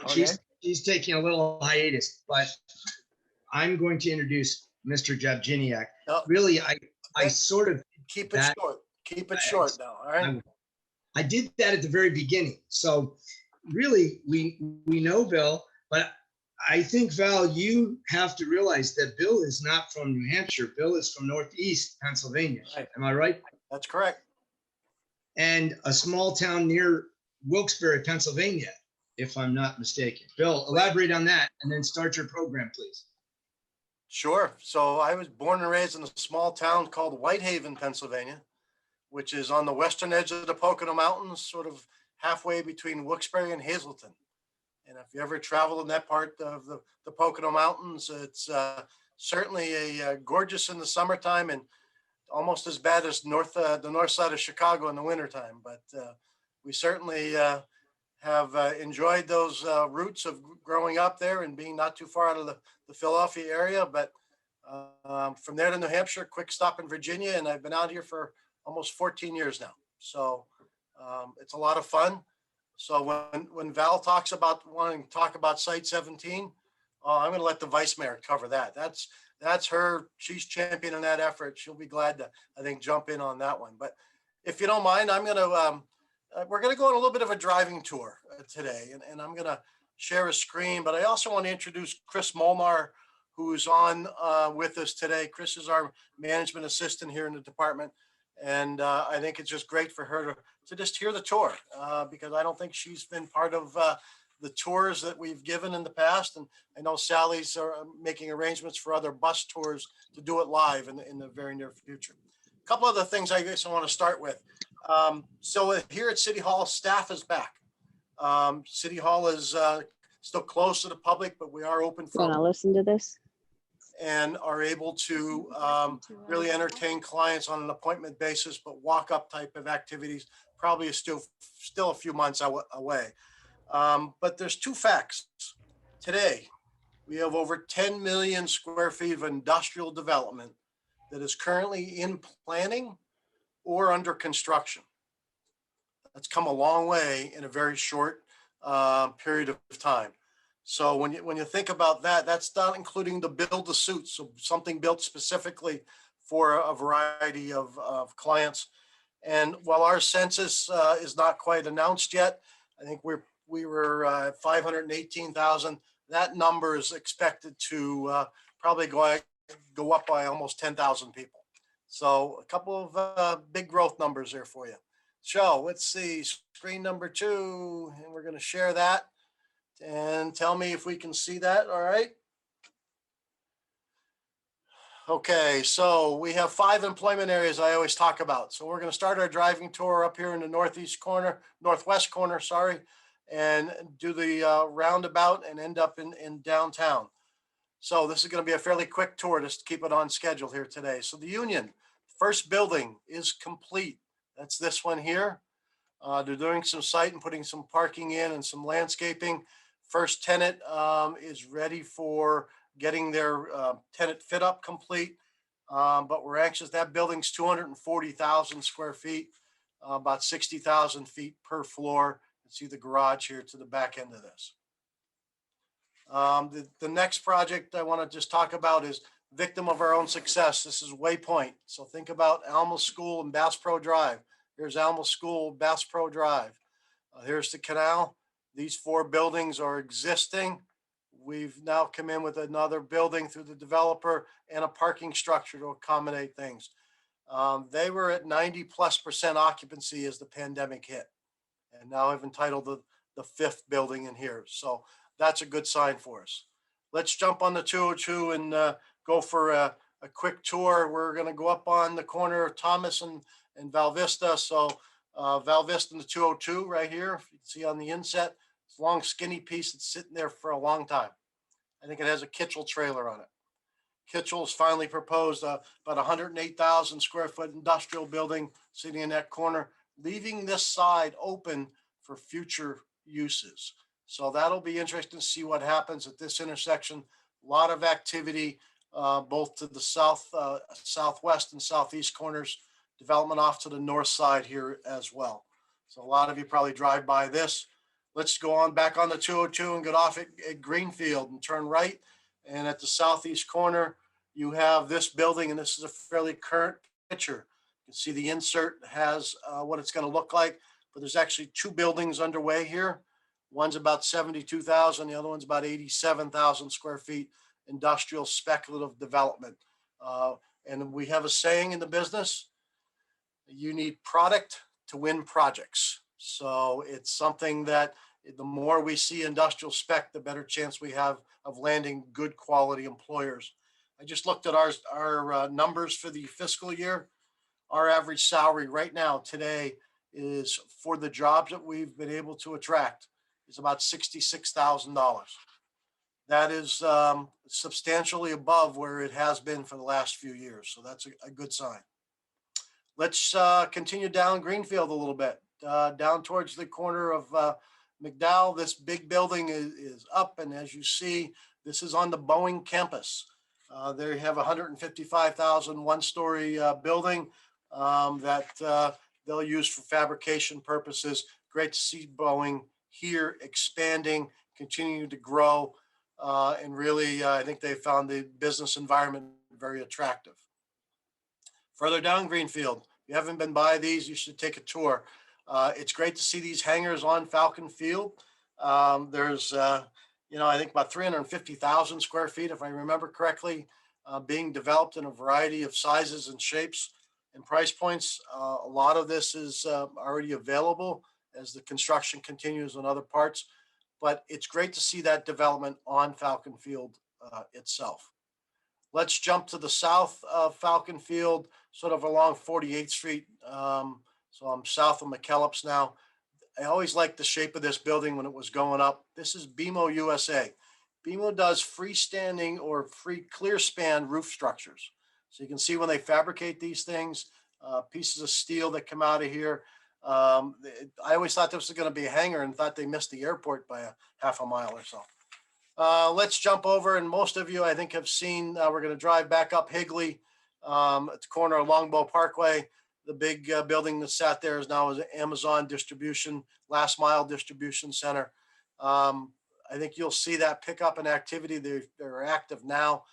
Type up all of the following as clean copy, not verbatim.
Okay. She's taking a little hiatus, but I'm going to introduce Mr. Jibjiniak. No, Really, I sort of keep it short. Keep it short now. All right. I did that at the very beginning. So really, we know Bill, but I think, Val, you have to realize that Bill is not from New Hampshire. Bill is from Northeast Pennsylvania. Right. Am I right? That's correct. And a small town near Wilkes-Barre, Pennsylvania, if I'm not mistaken. Bill, elaborate on that and then start your program, please. Sure. So I was born and raised in a small town called Whitehaven, Pennsylvania, which is on the western edge of the Pocono Mountains, sort of halfway between Wilkes-Barre and Hazleton. And if you ever travel in that part of the Pocono Mountains, it's certainly gorgeous in the summertime and almost as bad as the north side of Chicago in the wintertime. But we certainly have enjoyed those roots of growing up there and being not too far out of the Philadelphia area. But from there to New Hampshire, quick stop in Virginia, and I've been out here for almost 14 years now. So it's a lot of fun. So when Val talks about wanting to talk about Site 17, I'm going to let the Vice Mayor cover that. That's her. She's championing that effort. She'll be glad to, I think, jump in on that one. But if you don't mind, we're going to go on a little bit of a driving tour today, and I'm going to share a screen. But I also want to introduce Chris Molnar, who's on with us today. Chris is our management assistant here in the department. And I think it's just great for her to just hear the tour because I don't think she's been part of the tours that we've given in the past. And I know Sally's making arrangements for other bus tours to do it live in the very near future. A couple other things I guess I want to start with. So here at City Hall, staff is back. City Hall is still closed to the public, but we are open for. Want to listen to this? And are able to really entertain clients on an appointment basis, but walk-up type of activities probably is still a few months away. But there's two facts. Today, we have over 10 million square feet of industrial development that is currently in planning or under construction. That's come a long way in a very short period of time. So when you think about that, that's not including the build to suit. So something built specifically for a variety of clients. And while our census is not quite announced yet, I think we were at 518,000. That number is expected to probably go up by almost 10,000 people. So a couple of big growth numbers there for you. So let's see, screen number 2, and we're going to share that. And tell me if we can see that. All right. Okay, so we have 5 employment areas I always talk about. So we're going to start our driving tour up here in the northwest corner, sorry, and do the roundabout and end up in downtown. So this is going to be a fairly quick tour just to keep it on schedule here today. So the Union, first building is complete. That's this one here. They're doing some site and putting some parking in and some landscaping. First tenant is ready for getting their tenant fit up complete, but we're anxious. That building's 240,000 square feet, about 60,000 feet per floor. You see the garage here to the back end of this. The next project I want to just talk about is victim of our own success. This is Waypoint. So think about Alma School and Bass Pro Drive. Here's Alma School, Bass Pro Drive. Here's the canal. These 4 buildings are existing. We've now come in with another building through the developer and a parking structure to accommodate things. They were at 90+% occupancy as the pandemic hit, and now have entitled the 5th building in here. So that's a good sign for us. Let's jump on the 202 and go for a quick tour. We're going to go up on the corner of Thomas and Val Vista. So Val Vista and the 202 right here, if you can see on the inset. It's a long skinny piece that's sitting there for a long time. I think it has a Kitchell trailer on it. Kitchell's finally proposed about 108,000 square foot industrial building sitting in that corner, leaving this side open for future uses. So that'll be interesting to see what happens at this intersection. A lot of activity, both to the southwest and southeast corners, development off to the north side here as well. So a lot of you probably drive by this. Let's go on back on the 202 and get off at Greenfield and turn right. And at the southeast corner, you have this building, and this is a fairly current picture. You can see the insert has what it's going to look like, but there's actually two buildings underway here. One's about 72,000, the other one's about 87,000 square feet, industrial speculative development. And we have a saying in the business: you need product to win projects. So it's something that the more we see industrial spec, the better chance we have of landing good quality employers. I just looked at our numbers for the fiscal year. Our average salary right now today is, for the jobs that we've been able to attract, is about $66,000. That is substantially above where it has been for the last few years. So that's a good sign. Let's continue down Greenfield a little bit, down towards the corner of McDowell. This big building is up, and as you see, this is on the Boeing campus. They have 155,000 one-story building that they'll use for fabrication purposes. Great to see Boeing here expanding, continuing to grow, and really, I think they found the business environment very attractive. Further down Greenfield, if you haven't been by these, you should take a tour. It's great to see these hangars on Falcon Field. There's, I think about 350,000 square feet, if I remember correctly, being developed in a variety of sizes and shapes and price points. A lot of this is already available as the construction continues on other parts, but it's great to see that development on Falcon Field itself. Let's jump to the south of Falcon Field, sort of along 48th Street. So I'm south of McKellips now. I always liked the shape of this building when it was going up. This is BMO USA. BMO does freestanding or free clear span roof structures. So you can see when they fabricate these things, pieces of steel that come out of here. I always thought this was going to be a hangar and thought they missed the airport by a half a mile or so. Let's jump over, and most of you, I think, have seen, we're going to drive back up Higley at the corner of Longbow Parkway. The big building that sat there is now an Amazon distribution, last mile distribution center. I think you'll see that pick up in activity. They're active now,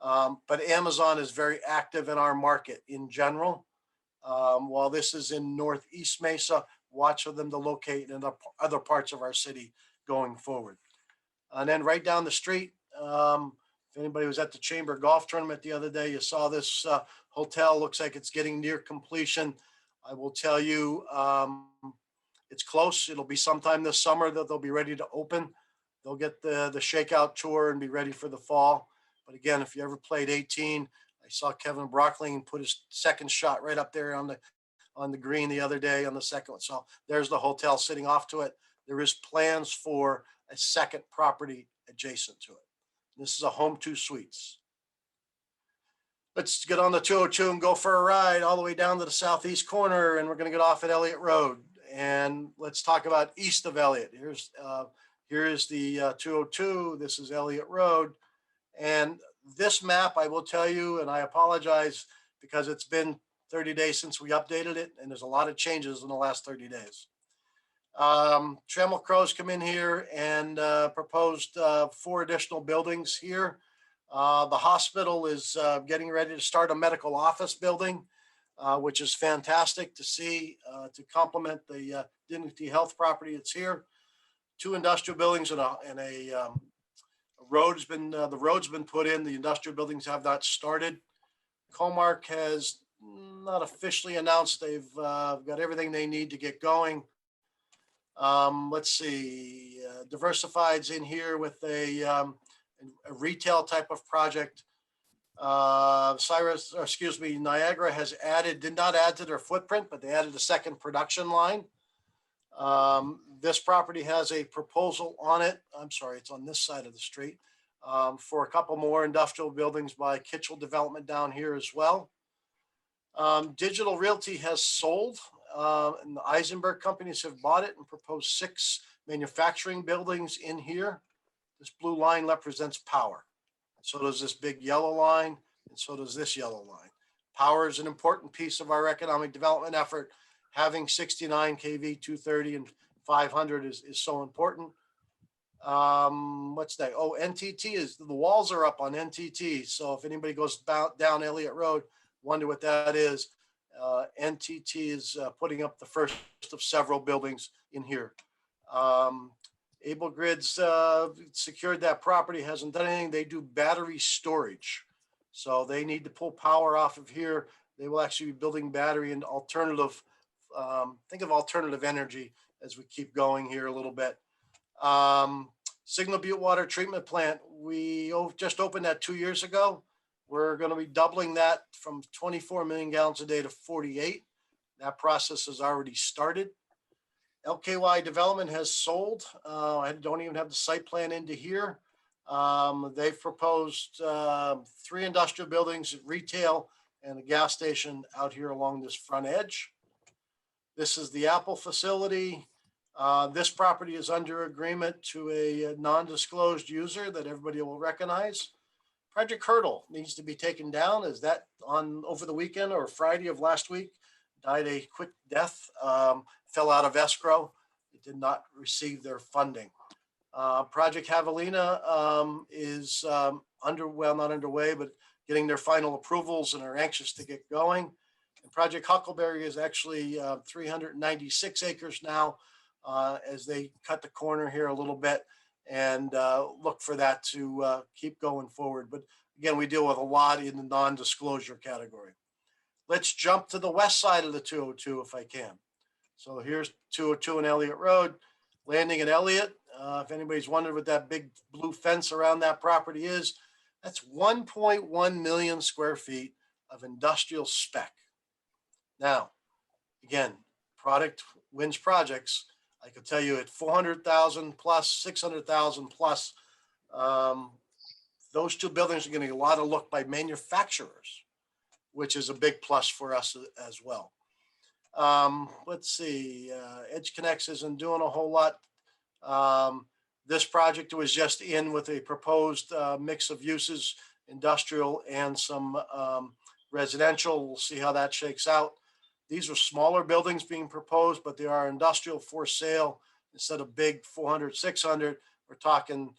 but Amazon is very active in our market in general. While this is in Northeast Mesa, watch for them to locate in other parts of our city going forward. And then right down the street, if anybody was at the Chamber Golf Tournament the other day, you saw this hotel. Looks like it's getting near completion. I will tell you, it's close. It'll be sometime this summer that they'll be ready to open. They'll get the shakeout tour and be ready for the fall. But again, if you ever played 18, I saw Kevin Brockling put his second shot right up there on the green the other day on the second one. So there's the hotel sitting off to it. There is plans for a second property adjacent to it. This is a home 2 suites. Let's get on the 202 and go for a ride all the way down to the southeast corner, and we're going to get off at Elliott Road. And let's talk about east of Elliott. Here's the 202. This is Elliott Road. And this map, I will tell you, and I apologize because it's been 30 days since we updated it, and there's a lot of changes in the last 30 days. Trammell Crow's come in here and proposed 4 additional buildings here. The hospital is getting ready to start a medical office building, which is fantastic to see, to complement the Dignity Health property that's here. 2 industrial buildings and a road's been the road's been put in. The industrial buildings have not started. Comark has not officially announced they've got everything they need to get going. Let's see, Diversified's in here with a retail type of project. Niagara has did not add to their footprint, but they added a second production line. This property has a proposal on it. I'm sorry, it's on this side of the street, for a couple more industrial buildings by Kitchell Development down here as well. Digital Realty has sold, and the Eisenberg companies have bought it and proposed 6 manufacturing buildings in here. This blue line represents power. So does this big yellow line, and so does this yellow line. Power is an important piece of our economic development effort. Having 69 kV, 230 and 500 is so important. What's that? Oh, NTT is the walls are up on NTT. So if anybody goes down Elliott Road, wonder what that is. NTT is putting up the first of several buildings in here. Able Grids secured that property, hasn't done anything. They do battery storage. So they need to pull power off of here. They will actually be building battery and alternative, think of alternative energy as we keep going here a little bit. Signal Butte Water Treatment Plant, we just opened that 2 years ago. We're going to be doubling that from 24 million gallons a day to 48. That process has already started. LKY Development has sold. I don't even have the site plan into here. They've proposed 3 industrial buildings, retail, and a gas station out here along this front edge. This is the Apple facility. This property is under agreement to a non-disclosed user that everybody will recognize. Project Hurdle needs to be taken down. Is that on over the weekend or Friday of last week? Died a quick death, fell out of escrow. It did not receive their funding. Project Javelina is well, not underway, but getting their final approvals and are anxious to get going. And Project Huckleberry is actually 396 acres now as they cut the corner here a little bit and look for that to keep going forward. But again, we deal with a lot in the non-disclosure category. Let's jump to the west side of the 202 if I can. So here's 202 and Elliott Road, landing at Elliott. If anybody's wondered what that big blue fence around that property is, that's 1.1 million square feet of industrial spec. Now, again, product wins projects. I could tell you at 400,000 plus, 600,000 plus, those 2 buildings are going to get a lot of look by manufacturers, which is a big plus for us as well. Let's see, Edge Connects isn't doing a whole lot. This project was just in with a proposed mix of uses, industrial and some residential. We'll see how that shakes out. These are smaller buildings being proposed, but they are industrial for sale. Instead of big 400, 600, we're talking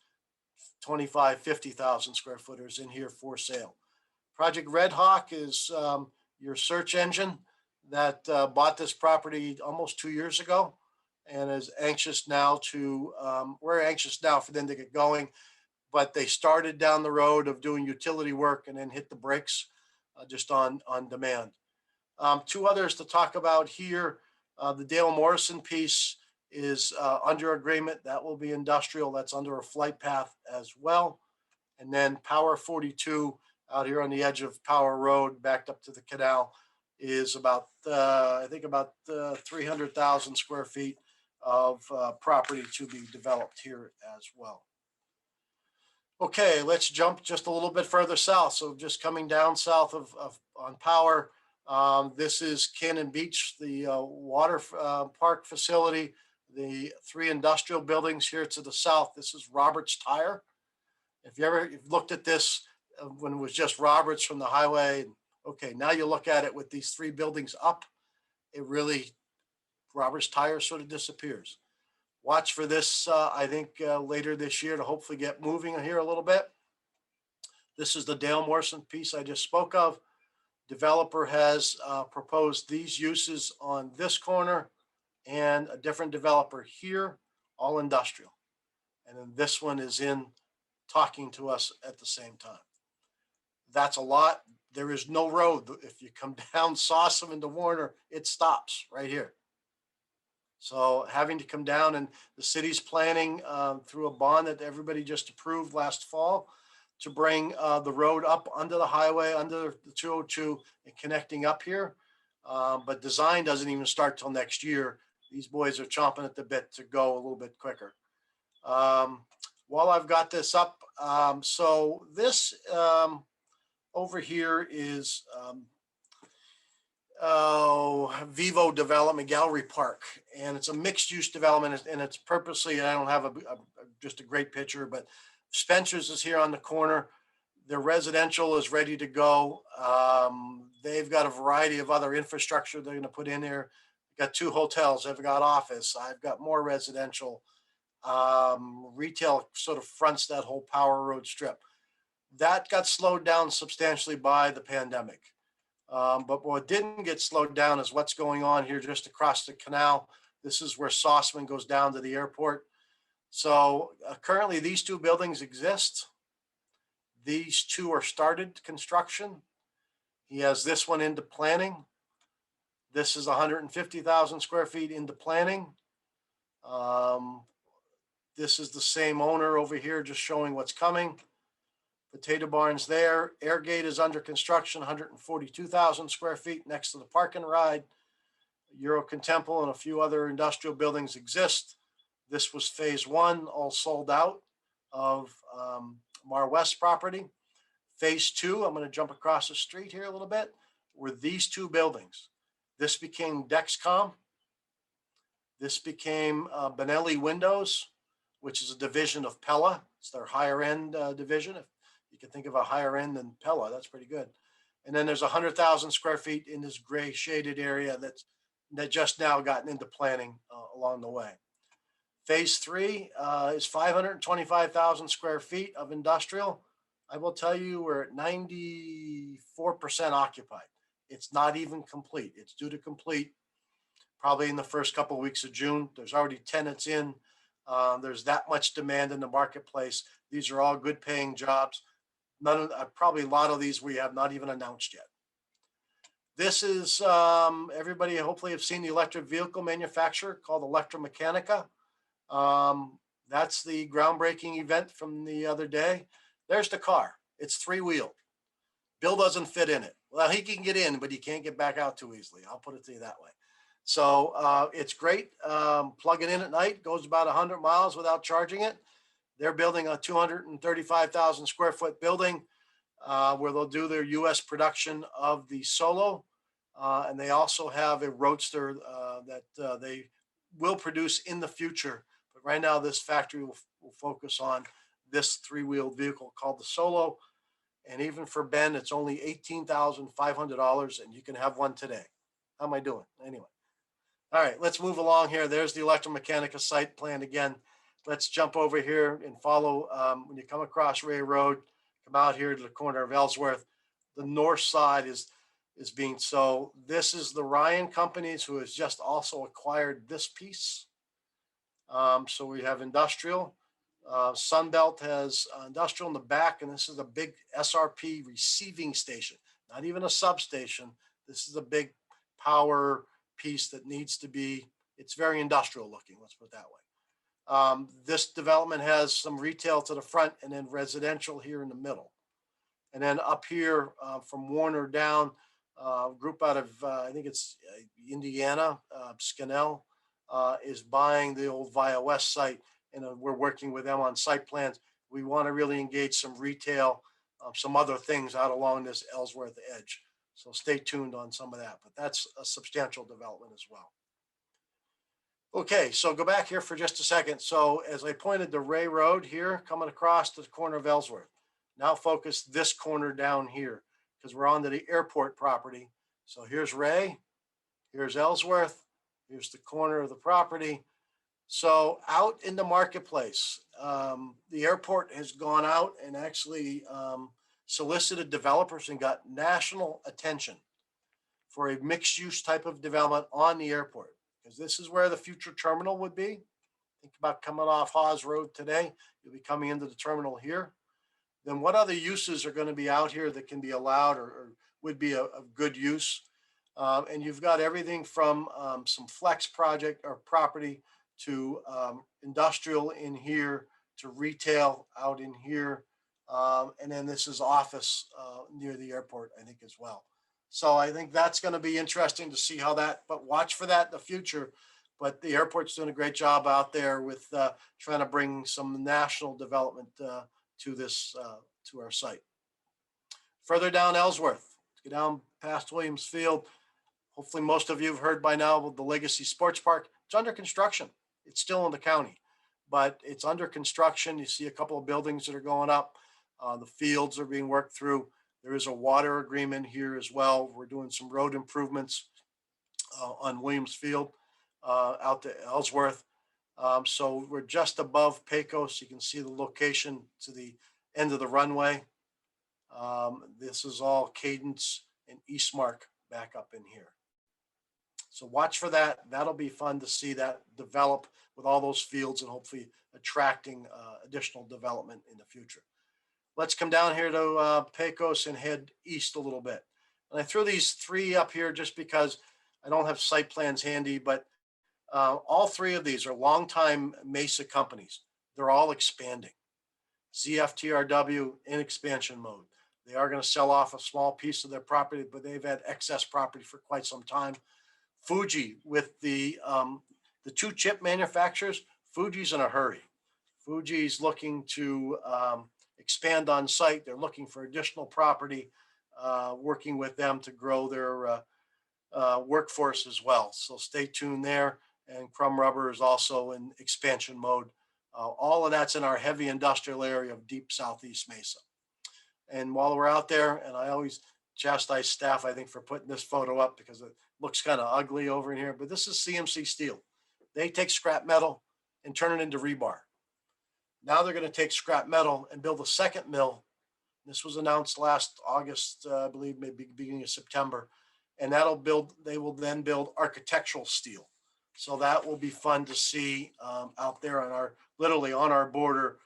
25, 50,000 square footers in here for sale. Project Red Hawk is your search engine that bought this property almost 2 years ago and is anxious now to, we're anxious now for them to get going, but they started down the road of doing utility work and then hit the brakes just on demand. 2 others to talk about here. The Dale Morrison piece is under agreement. That will be industrial. That's under a flight path as well. And then Power 42 out here on the edge of Power Road, backed up to the canal, is about, I think about 300,000 square feet of property to be developed here as well. Okay, let's jump just a little bit further south. So just coming down south on Power, this is Cannon Beach, the water park facility, the 3 industrial buildings here to the south. This is Roberts Tire. If you ever looked at this when it was just Roberts from the highway, okay, now you look at it with these 3 buildings up, it really, Roberts Tire sort of disappears. Watch for this, I think, later this year to hopefully get moving here a little bit. This is the Dale Morrison piece I just spoke of. Developer has proposed these uses on this corner and a different developer here, all industrial. And then this one is in talking to us at the same time. That's a lot. There is no road. If you come down Sawsum into Warner, it stops right here. So having to come down, and the city's planning through a bond that everybody just approved last fall to bring the road up under the highway, under the 202 and connecting up here. But design doesn't even start till next year. These boys are chomping at the bit to go a little bit quicker. While I've got this up, so this over here is Vivo Development Gallery Park, and it's a mixed use development, and it's purposely, I don't have just a great picture, but Spencer's is here on the corner. Their residential is ready to go. They've got a variety of other infrastructure they're going to put in there. got 2 hotels. I've got office. I've got more residential. Retail sort of fronts that whole Power Road strip. That got slowed down substantially by the pandemic. But what didn't get slowed down is what's going on here just across the canal. This is where Sauceman goes down to the airport. So currently these 2 buildings exist. These 2 are started construction. He has this one into planning. This is 150,000 square feet into planning. Um, this is the same owner over here, just showing what's coming. Potato barn's there. Airgate is under construction, 142,000 square feet next to the park and ride. Euro Contempo and a few other industrial buildings exist. This was phase 1, all sold out of Mar West property. Phase 2, I'm going to jump across the street here a little bit, were these 2 buildings. This became Dexcom. This became Benelli Windows, which is a division of Pella. It's their higher end division. If you can think of a higher end than Pella, that's pretty good. And then there's 100,000 square feet in this gray shaded area that just now gotten into planning along the way. Phase 3 is 525,000 square feet of industrial. I will tell you we're at 94% occupied. It's not even complete. It's due to complete probably in the first couple of weeks of June. There's already tenants in. There's that much demand in the marketplace. These are all good paying jobs. Probably a lot of these we have not even announced yet. This is everybody hopefully have seen the electric vehicle manufacturer called Electromechanica. That's the groundbreaking event from the other day. There's the car. It's 3-wheeled. Bill doesn't fit in it. Well, he can get in, but he can't get back out too easily. I'll put it to you that way. So it's great. Plug it in at night, goes about 100 miles without charging it. They're building a 235,000 square foot building where they'll do their US production of the Solo. And they also have a Roadster that they will produce in the future. But right now, this factory will focus on this 3-wheeled vehicle called the Solo. And even for Ben, it's only $18,500 and you can have one today. How am I doing? Anyway. All right, let's move along here. There's the Electromechanica site plan again. Let's jump over here and follow. When you come across Ray Road, come out here to the corner of Ellsworth. The north side is being sold. This is the Ryan Companies who has just also acquired this piece. So we have industrial. Sunbelt has industrial in the back, and this is a big SRP receiving station, not even a substation. This is a big power piece that needs to be, it's very industrial looking, let's put it that way. This development has some retail to the front and then residential here in the middle. And then up here from Warner down, group out of, I think it's Indiana, Scannell, is buying the old Via West site. And we're working with them on site plans. We want to really engage some retail, some other things out along this Ellsworth edge. So stay tuned on some of that, but that's a substantial development as well. Okay, so go back here for just a second. So as I pointed to Ray Road here, coming across to the corner of Ellsworth, now focus this corner down here because we're onto the airport property. So here's Ray, here's Ellsworth, here's the corner of the property. So out in the marketplace, the airport has gone out and actually solicited developers and got national attention for a mixed use type of development on the airport, because this is where the future terminal would be. Think about coming off Hawes Road today. You'll be coming into the terminal here. Then what other uses are going to be out here that can be allowed or would be a good use? And you've got everything from some flex project or property to industrial in here to retail out in here. And then this is office near the airport, I think, as well. So I think that's going to be interesting to see how that, but watch for that in the future. But the airport's doing a great job out there with trying to bring some national development to this, to our site. Further down Ellsworth, get down past Williams Field. Hopefully most of you have heard by now of the Legacy Sports Park. It's under construction. It's still in the county, but it's under construction. You see a couple of buildings that are going up. The fields are being worked through. There is a water agreement here as well. We're doing some road improvements on Williams Field out to Ellsworth. So we're just above Pecos. You can see the location to the end of the runway. This is all Cadence and Eastmark back up in here. So watch for that. That'll be fun to see that develop with all those fields and hopefully attracting additional development in the future. Let's come down here to Pecos and head east a little bit. And I threw these three up here just because I don't have site plans handy, but all three of these are longtime Mesa companies. They're all expanding. ZFTRW in expansion mode. They are going to sell off a small piece of their property, but they've had excess property for quite some time. Fuji with the two chip manufacturers, Fuji's in a hurry. Fuji's looking to expand on site. They're looking for additional property, working with them to grow their workforce as well. So stay tuned there. And Crumb Rubber is also in expansion mode. All of that's in our heavy industrial area of deep Southeast Mesa. And while we're out there, and I always chastise staff, I think, for putting this photo up because it looks kind of ugly over in here, but this is CMC Steel. They take scrap metal and turn it into rebar. Now they're going to take scrap metal and build a second mill. This was announced last August, I believe, maybe beginning of September. And they will then build architectural steel. So that will be fun to see out there literally on our border.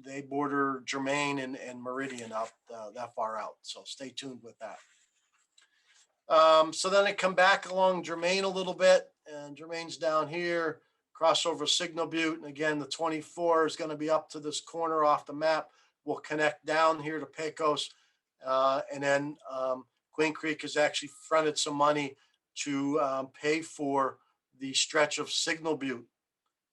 They border Germain and Meridian out that far out. So stay tuned with that. So then I come back along Germain a little bit, and Germain's down here, cross over Signal Butte. And again, the 24 is going to be up to this corner off the map. We'll connect down here to Pecos. And then Queen Creek has actually fronted some money to pay for the stretch of Signal Butte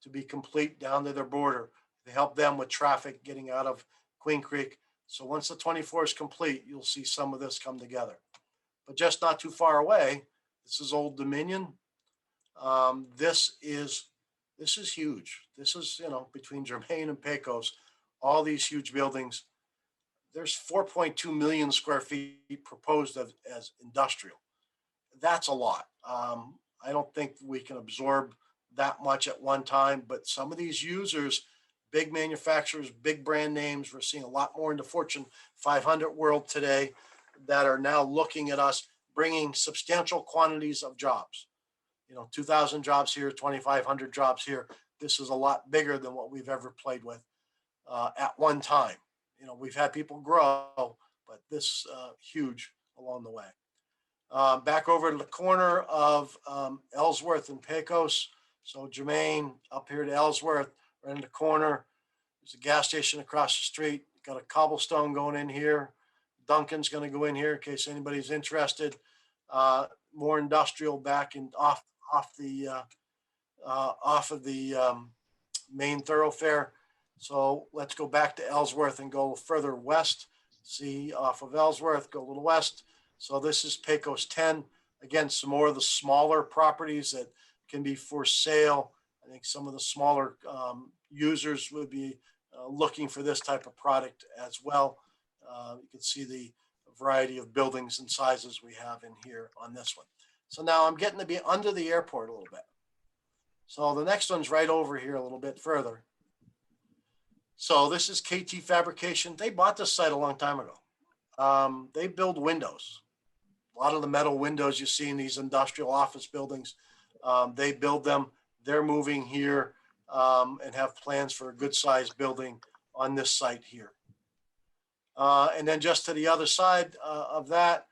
to be complete down to their border. They help them with traffic getting out of Queen Creek. So once the 24 is complete, you'll see some of this come together. But just not too far away, this is Old Dominion. This is huge. This is, between Germain and Pecos, all these huge buildings. There's 4.2 million square feet proposed as industrial. That's a lot. I don't think we can absorb that much at one time, but some of these users, big manufacturers, big brand names, we're seeing a lot more in the Fortune 500 world today that are now looking at us bringing substantial quantities of jobs. 2,000 jobs here, 2,500 jobs here. This is a lot bigger than what we've ever played with at one time. We've had people grow, but this huge along the way. Back over to the corner of Ellsworth and Pecos. So Germain up here to Ellsworth, right in the corner. There's a gas station across the street. Got a cobblestone going in here. Duncan's going to go in here in case anybody's interested. More industrial back and off of the main thoroughfare. So let's go back to Ellsworth and go further west. See off of Ellsworth, go a little west. So this is Pecos 10. Again, some more of the smaller properties that can be for sale. I think some of the smaller users would be looking for this type of product as well. You can see the variety of buildings and sizes we have in here on this one. So now I'm getting to be under the airport a little bit. So the next one's right over here a little bit further. So this is KT Fabrication. They bought this site a long time ago. They build windows. A lot of the metal windows you see in these industrial office buildings, they build them. They're moving here and have plans for a good sized building on this site here. And then just to the other side of that,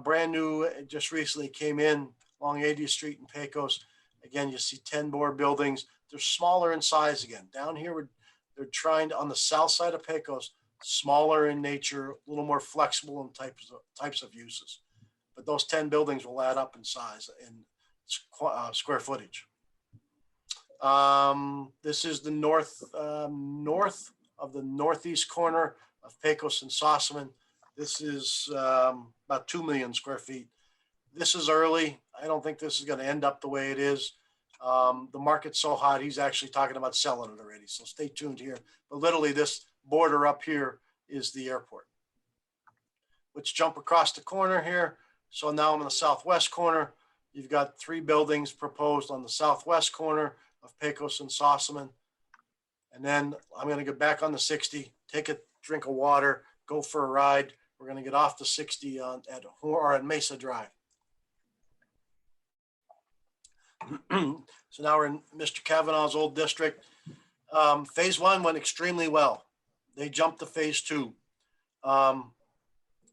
brand new, it just recently came in along 80th Street in Pecos. Again, you see 10 more buildings. They're smaller in size again. Down here, they're trying to, on the south side of Pecos, smaller in nature, a little more flexible in types of uses. But those 10 buildings will add up in size and square footage. This is the north of the northeast corner of Pecos and Sossaman. This is about 2 million square feet. This is early. I don't think this is going to end up the way it is. The market's so hot, he's actually talking about selling it already. So stay tuned here. But literally this border up here is the airport. Let's jump across the corner here. So now I'm in the southwest corner. You've got 3 buildings proposed on the southwest corner of Pecos and Sossaman. And then I'm going to get back on the 60, take a drink of water, go for a ride. We're going to get off the 60 at Mesa Drive. So now we're in Mr. Kavanaugh's old district. Phase 1 went extremely well. They jumped to phase 2.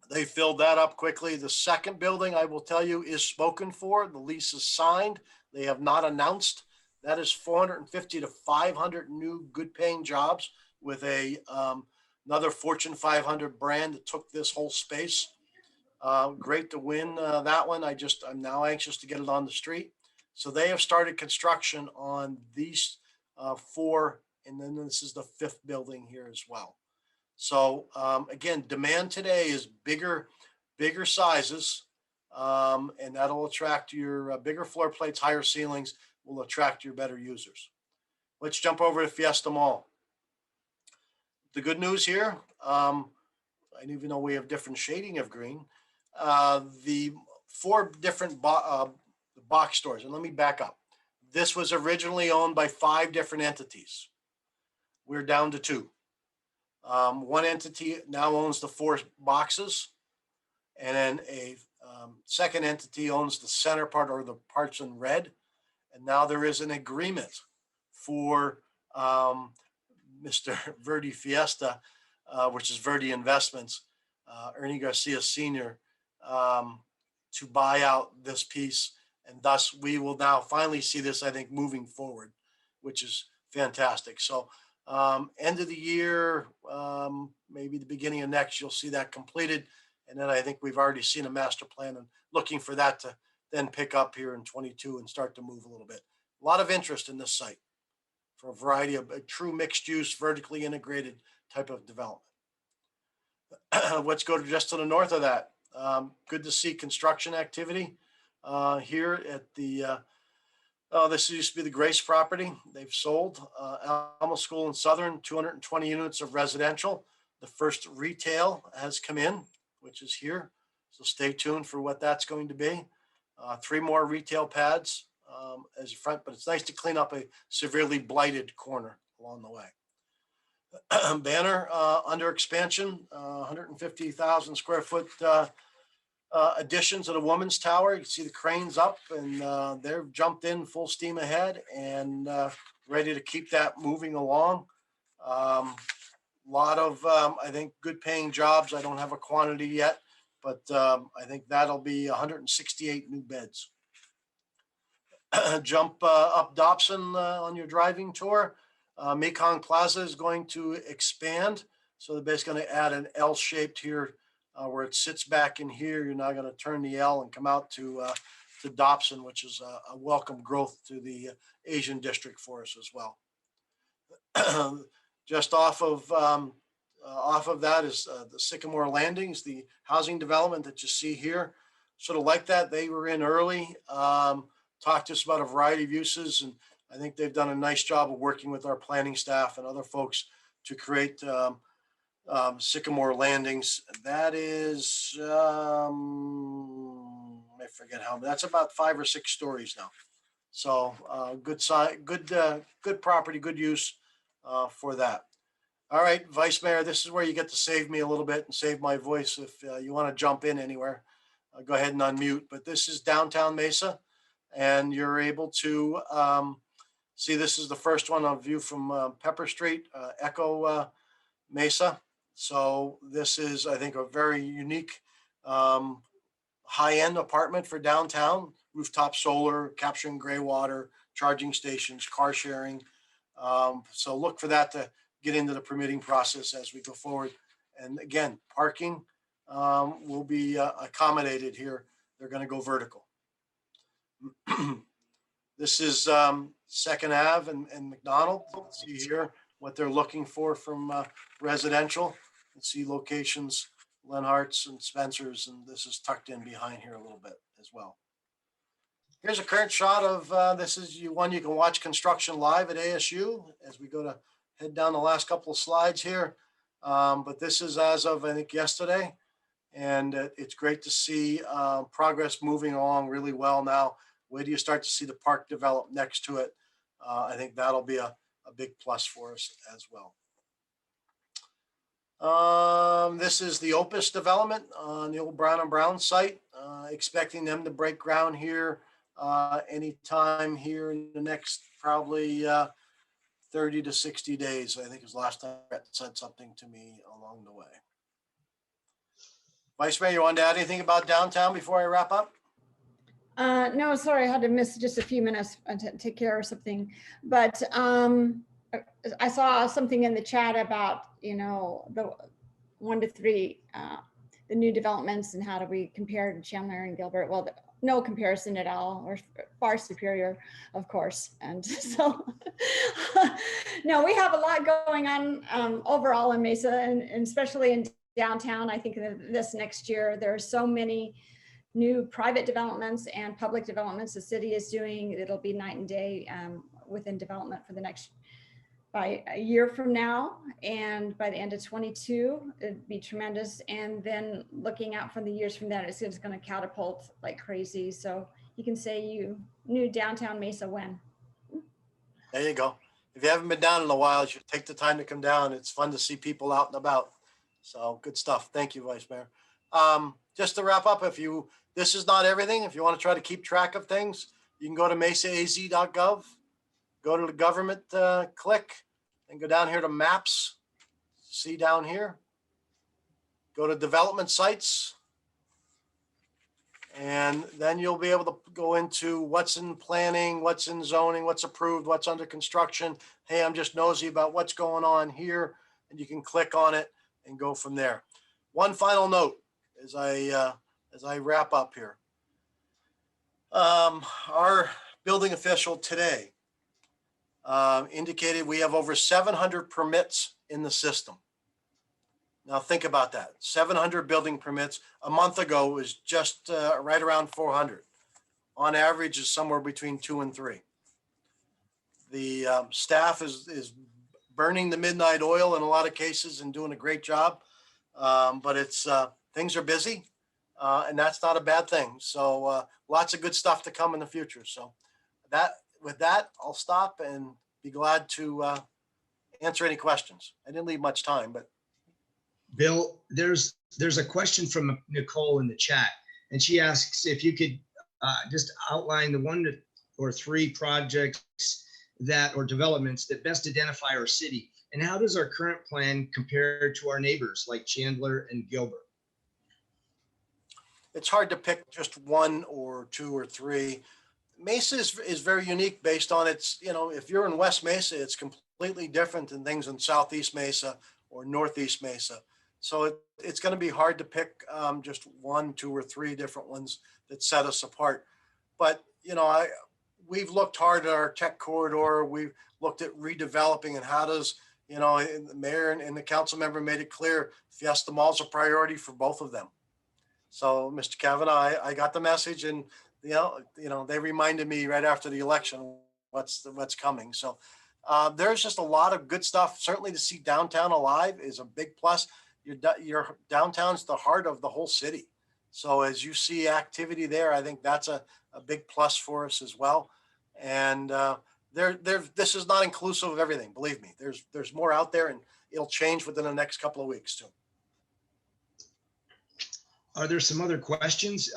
They filled that up quickly. The second building, I will tell you, is spoken for. The lease is signed. They have not announced. That is 450 to 500 new good paying jobs with another Fortune 500 brand that took this whole space. Great to win that one. I'm now anxious to get it on the street. So they have started construction on these 4, and then this is the 5th building here as well. So again, demand today is bigger sizes, and that'll attract your bigger floor plates, higher ceilings will attract your better users. Let's jump over to Fiesta Mall. The good news here, even though we have different shading of green, the 4 different box stores, and let me back up. This was originally owned by 5 different entities. We're down to 2. One entity now owns the 4 boxes, and then a second entity owns the center part or the parts in red. And now there is an agreement for Mr. Verdi Fiesta, which is Verdi Investments, Ernie Garcia Sr., to buy out this piece. And thus we will now finally see this, I think, moving forward, which is fantastic. So end of the year, maybe the beginning of next, you'll see that completed. And then I think we've already seen a master plan and looking for that to then pick up here in 22 and start to move a little bit. A lot of interest in this site for a variety of true mixed use, vertically integrated type of development. Let's go just to the north of that. Good to see construction activity here at the this used to be the Grace property. They've sold Alma School in Southern, 220 units of residential. The first retail has come in, which is here. So stay tuned for what that's going to be. 3 more retail pads as a front, but it's nice to clean up a severely blighted corner along the way. Banner under expansion, 150,000 square foot addition to the Women's Tower. You can see the cranes up, and they're jumped in full steam ahead and ready to keep that moving along. Lot of, I think, good paying jobs. I don't have a quantity yet, but I think that'll be 168 new beds. Jump up Dobson on your driving tour. Mekong Plaza is going to expand. So they're basically going to add an L-shaped here where it sits back in here. You're now going to turn the L and come out to Dobson, which is a welcome growth to the Asian district for us as well. Just off of that is the Sycamore Landings, the housing development that you see here. Sort of like that, they were in early, talked to us about a variety of uses, and I think they've done a nice job of working with our planning staff and other folks to create Sycamore Landings. That is, I forget how, that's about 5 or 6 stories now. So good size, good property, good use for that. All right, Vice Mayor, this is where you get to save me a little bit and save my voice. If you want to jump in anywhere, go ahead and unmute. But this is downtown Mesa, and you're able to see this is the first one on view from Pepper Street, Echo Mesa. So this is, I think, a very unique high-end apartment for downtown. Rooftop solar, capturing gray water, charging stations, car sharing. So look for that to get into the permitting process as we go forward. And again, parking will be accommodated here. They're going to go vertical. This is 2nd Ave and McDonald. Let's see here what they're looking for from residential. Let's see locations, Lenhart's and Spencer's, and this is tucked in behind here a little bit as well. Here's a current shot of this is one you can watch construction live at ASU as we go to head down the last couple of slides here. But this is as of, I think, yesterday. And it's great to see progress moving along really well now. Wait till you start to see the park develop next to it. I think that'll be a big plus for us as well. This is the Opus development on the old Brown and Brown site. Expecting them to break ground here anytime here in the next probably 30 to 60 days. I think is the last time Brett said something to me along the way. Vice Mayor, you want to add anything about downtown before I wrap up? No, sorry, I had to miss just a few minutes to take care of something. But I saw something in the chat about, the 1 to 3, the new developments and how do we compare to Chandler and Gilbert? Well, no comparison at all. We're far superior, of course. And so, no, we have a lot going on overall in Mesa, and especially in downtown. I think this next year, there are so many new private developments and public developments the city is doing. It'll be night and day within development for the next, by a year from now, and by the end of 22, it'd be tremendous. And then looking out from the years from that, it's just going to catapult like crazy. So you can say you knew downtown Mesa when. There you go. If you haven't been down in a while, you should take the time to come down. It's fun to see people out and about. So good stuff. Thank you, Vice Mayor. Just to wrap up, this is not everything. If you want to try to keep track of things, you can go to mesaaz.gov, go to the government click, and go down here to maps. See down here. Go to development sites. And then you'll be able to go into what's in planning, what's in zoning, what's approved, what's under construction. Hey, I'm just nosy about what's going on here. And you can click on it and go from there. One final note as I wrap up here. Our building official today indicated we have over 700 permits in the system. Now think about that, 700 building permits. A month ago was just right around 400. On average is somewhere between 2 and 3. The staff is burning the midnight oil in a lot of cases and doing a great job. But it's things are busy and that's not a bad thing. So lots of good stuff to come in the future. So with that, I'll stop and be glad to answer any questions. I didn't leave much time, but. Bill, there's a question from Nicole in the chat, and she asks if you could just outline the 1 or 3 projects or developments that best identify our city, and how does our current plan compare to our neighbors like Chandler and Gilbert? It's hard to pick just 1 or 2 or 3. Mesa is very unique based on its, if you're in West Mesa, it's completely different than things in Southeast Mesa or Northeast Mesa. So it's going to be hard to pick just 1, 2, or 3 different ones that set us apart. But, we've looked hard at our tech corridor. We've looked at redeveloping and how does, the mayor and the council member made it clear, Fiesta Mall's a priority for both of them. So, Mr. Kavanaugh, I got the message, and, they reminded me right after the election what's coming. So there's just a lot of good stuff. Certainly to see downtown alive is a big plus. Your downtown's the heart of the whole city. So as you see activity there, I think that's a big plus for us as well. And this is not inclusive of everything. Believe me, there's more out there, and it'll change within the next couple of weeks too. Are there some other questions?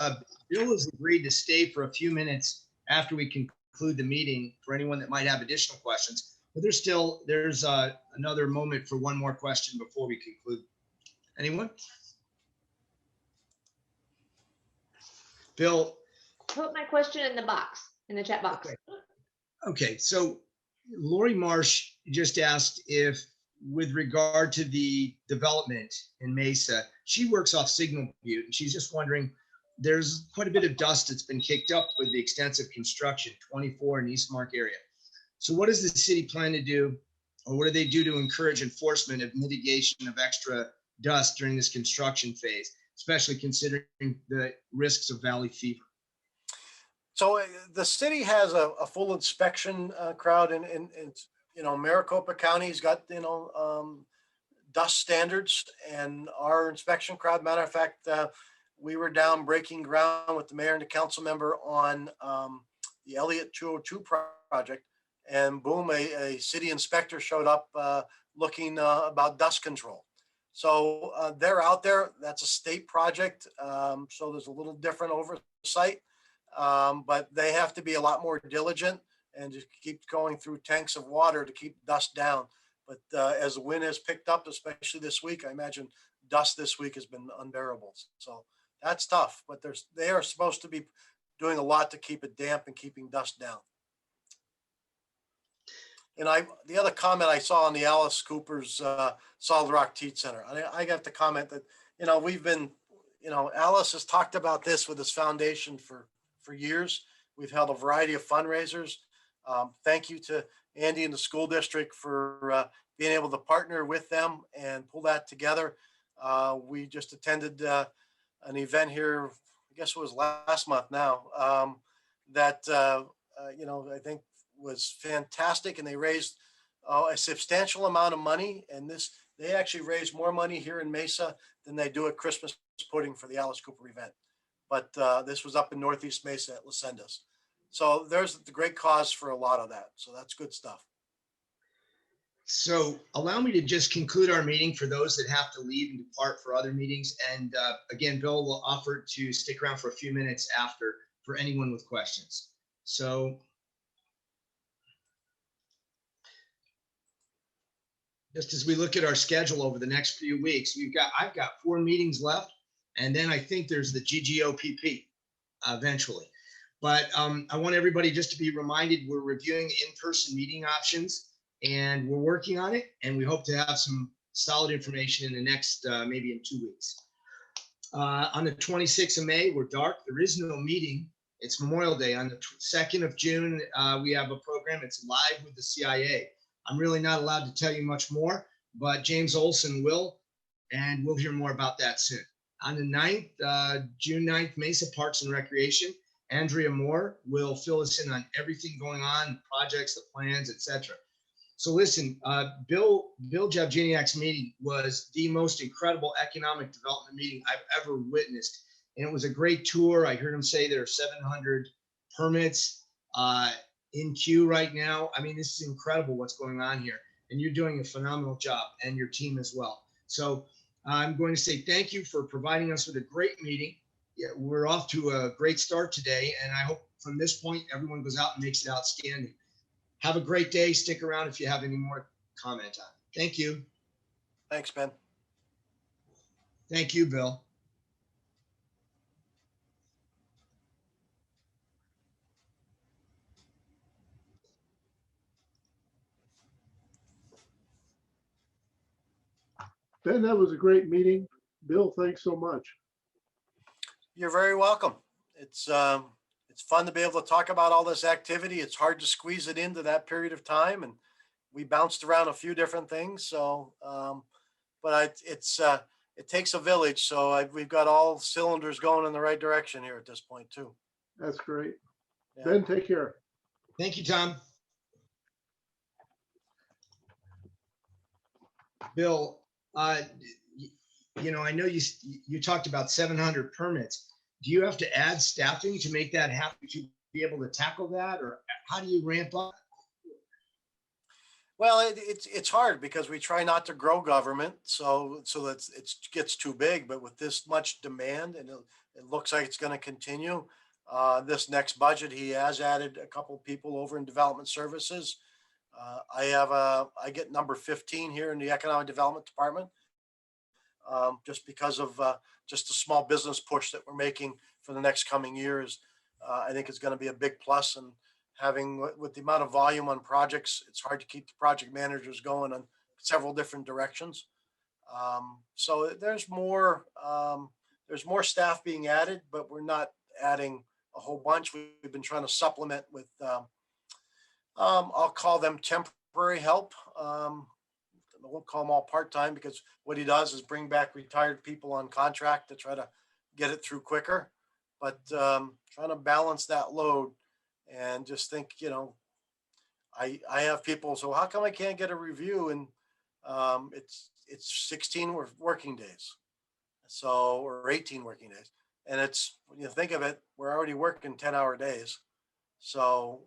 Bill has agreed to stay for a few minutes after we conclude the meeting for anyone that might have additional questions. But there's another moment for one more question before we conclude. Anyone? Bill. Put my question in the chat box. Okay. So Lori Marsh just asked if, with regard to the development in Mesa, she works off Signal Butte, and she's just wondering, there's quite a bit of dust that's been kicked up with the extensive construction, 24 in East Mark area. So what does the city plan to do, or what do they do to encourage enforcement of mitigation of extra dust during this construction phase, especially considering the risks of valley fever? So the city has a full inspection crowd, and Maricopa County's got dust standards, and our inspection crowd, matter of fact, we were down breaking ground with the mayor and the council member on the Elliott 202 project, and boom, a city inspector showed up looking about dust control. So they're out there. That's a state project, so there's a little different oversight, but they have to be a lot more diligent and just keep going through tanks of water to keep dust down. But as the wind has picked up, especially this week, I imagine dust this week has been unbearable. So that's tough, but they are supposed to be doing a lot to keep it damp and keeping dust down. And the other comment I saw on the Alice Cooper's Solid Rock Teach Center, I got to comment that, we've been, Alice has talked about this with his foundation for years. We've held a variety of fundraisers. Thank you to Andy and the school district for being able to partner with them and pull that together. We just attended an event here, I guess it was last month now, that, I think was fantastic, and they raised a substantial amount of money. And they actually raised more money here in Mesa than they do at Christmas pudding for the Alice Cooper event. But this was up in Northeast Mesa at Lucenda's. So there's the great cause for a lot of that. So that's good stuff. So allow me to just conclude our meeting for those that have to leave and depart for other meetings. And again, Bill will offer to stick around for a few minutes after for anyone with questions. So just as we look at our schedule over the next few weeks, I've got 4 meetings left, and then I think there's the GGOPP eventually. But I want everybody just to be reminded, we're reviewing in-person meeting options, and we're working on it, and we hope to have some solid information in the next, maybe in 2 weeks. On the 26th of May, we're dark. There is no meeting. It's Memorial Day. On the 2nd of June, we have a program. It's live with the CIA. I'm really not allowed to tell you much more, but James Olson will, and we'll hear more about that soon. On the 9th, June 9th, Mesa Parks and Recreation, Andrea Moore will fill us in on everything going on, projects, the plans, etc. So listen, Bill Jibjiniak's meeting was the most incredible economic development meeting I've ever witnessed. And it was a great tour. I heard him say there are 700 permits in queue right now. I mean, this is incredible what's going on here. And you're doing a phenomenal job, and your team as well. So I'm going to say thank you for providing us with a great meeting. Yeah, we're off to a great start today, and I hope from this point, everyone goes out and makes it outstanding. Have a great day. Stick around if you have any more comment on it. Thank you. Thanks, Ben. Thank you, Bill. Ben, that was a great meeting. Bill, thanks so much. You're very welcome. It's fun to be able to talk about all this activity. It's hard to squeeze it into that period of time, and we bounced around a few different things. So, but it takes a village. So we've got all cylinders going in the right direction here at this point too. That's great. Yeah. Ben, take care. Thank you, Tom. Bill, I know you talked about 700 permits. Do you have to add staffing to make that happen, to be able to tackle that, or how do you ramp up? Well, it's hard because we try not to grow government, so that it gets too big. But with this much demand, and it looks like it's going to continue. This next budget, he has added a couple of people over in development services. I get number 15 here in the economic development department, just because of just a small business push that we're making for the next coming years. I think it's going to be a big plus, and having with the amount of volume on projects, it's hard to keep the project managers going in several different directions. So there's more staff being added, but we're not adding a whole bunch. We've been trying to supplement with, I'll call them temporary help. I won't call them all part-time, because what he does is bring back retired people on contract to try to get it through quicker. But trying to balance that load, and just think, I have people, so how come I can't get a review? And it's 16 working days. So, or 18 working days. And it's, when you think of it, we're already working 10-hour days. So,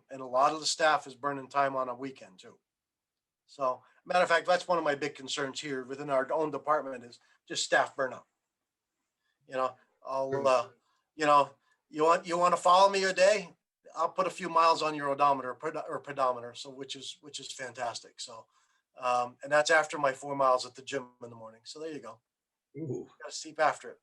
and a lot of the staff is burning time on a weekend too. So, matter of fact, that's one of my big concerns here within our own department is just staff burnout. You know, you know, you want to follow me a day? I'll put a few miles on your odometer or pedometer. So, which is fantastic. So, and that's after my 4 miles at the gym in the morning. So there you go. Ooh. Got to sleep after it.